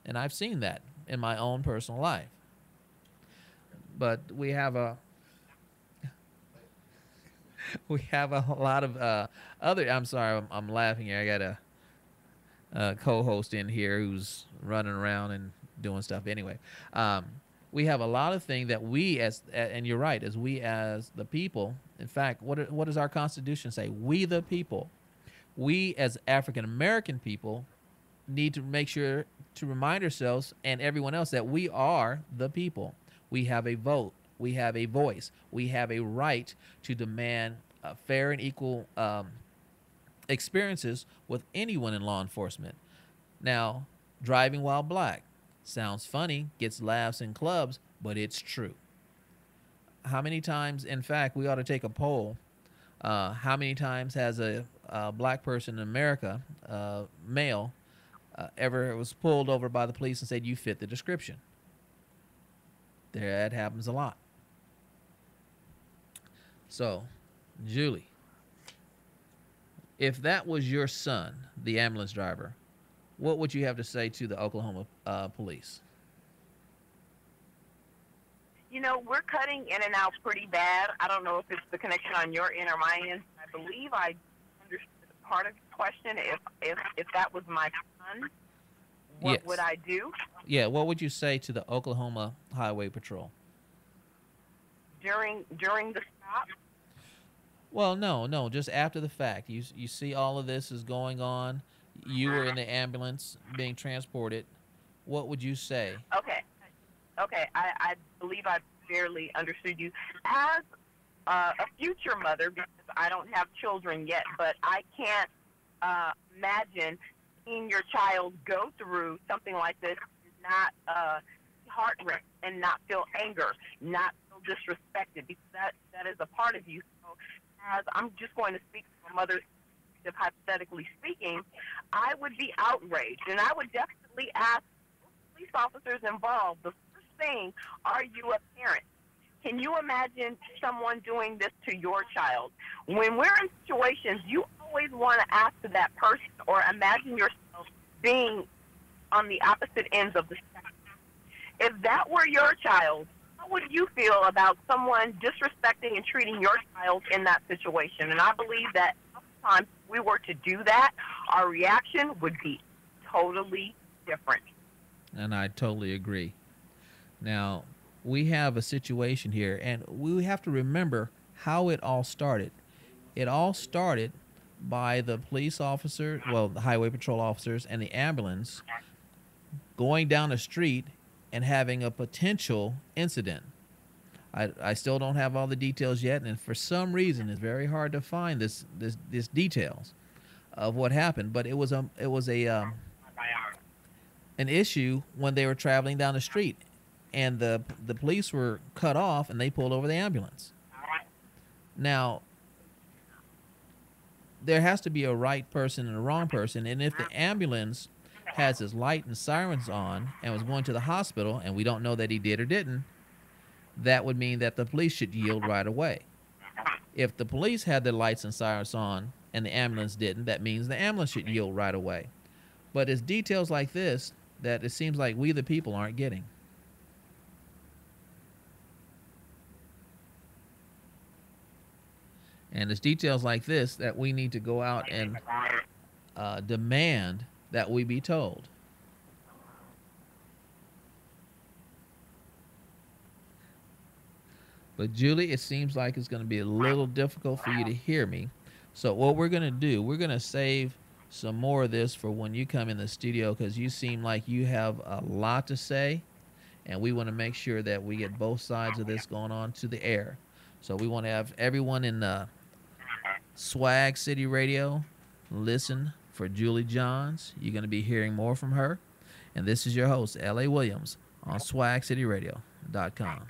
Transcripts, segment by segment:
And I've seen that in my own personal life. But we have a lot of other. I'm sorry, I'm laughing here. I got a co-host in here who's running around and doing stuff. Anyway, um, we have a lot of things that we and you're right, as we as the people. In fact, what does our Constitution say? We the people. We as African American people need to make sure to remind ourselves and everyone else that we are the people. We have a vote. We have a voice. We have a right to demand fair and equal experiences with anyone in law enforcement. Now, driving while black sounds funny, gets laughs in clubs, but it's true. How many times, in fact, we ought to take a poll. How many times has a black person in America, male, ever was pulled over by the police and said, "You fit the description"? That happens a lot. So, Julie, if that was your son, the ambulance driver, what would you have to say to the Oklahoma police? You know, we're cutting in and out pretty bad. I don't know if it's the connection on your end or my end. I believe I understood part of the question. If that was my son, what would Yes. I do Yeah, what would you say to the Oklahoma Highway Patrol? during the stop? Well, no, no, just after the fact. You see all of this is going on. You were in the ambulance being transported. What would you say? Okay, okay. I believe I barely understood you. As a future mother, because I don't have children yet, but I can't imagine seeing your child go through something like this, not heart rate and not feel anger, not feel disrespected, because that is a part of you. So, as I'm just going to speak from a mother's perspective, hypothetically speaking, I would be outraged, and I would definitely ask police officers involved. The first thing, are you a parent? Can you imagine someone doing this to your child? When we're in situations, you always want to ask that person or imagine yourself being on the opposite ends of the spectrum. If that were your child, how would you feel about someone disrespecting and treating your child in that situation? And I believe that sometimes if we were to do that, our reaction would be totally different. And I totally agree. Now, we have a situation here, and we have to remember how it all started. It all started by the police officer, well, the highway patrol officers, and the ambulance going down the street and having a potential incident. I still don't have all the details yet, and for some reason, it's very hard to find this details of what happened. But it was a an issue when they were traveling down the street, and the police were cut off, and they pulled over the ambulance. Now, there has to be a right person and a wrong person, and if the ambulance has his light and sirens on and was going to the hospital, and we don't know that he did or didn't, that would mean that the police should yield right away. If the police had their lights and sirens on and the ambulance didn't, that means the ambulance should yield right away. But it's details like this that it seems like we the people aren't getting. And it's details like this that we need to go out and demand that we be told. But Julie, it seems like it's going to be a little difficult for you to hear me. So what we're going to do, we're going to save some more of this for when you come in the studio, because you seem like you have a lot to say, and we want to make sure that we get both sides of this going on to the air. So we want to have everyone in Swag City Radio listen for Julie Johns. You're going to be hearing more from her. And this is your host, L.A. Williams, on swagcityradio.com.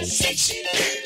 Sexy.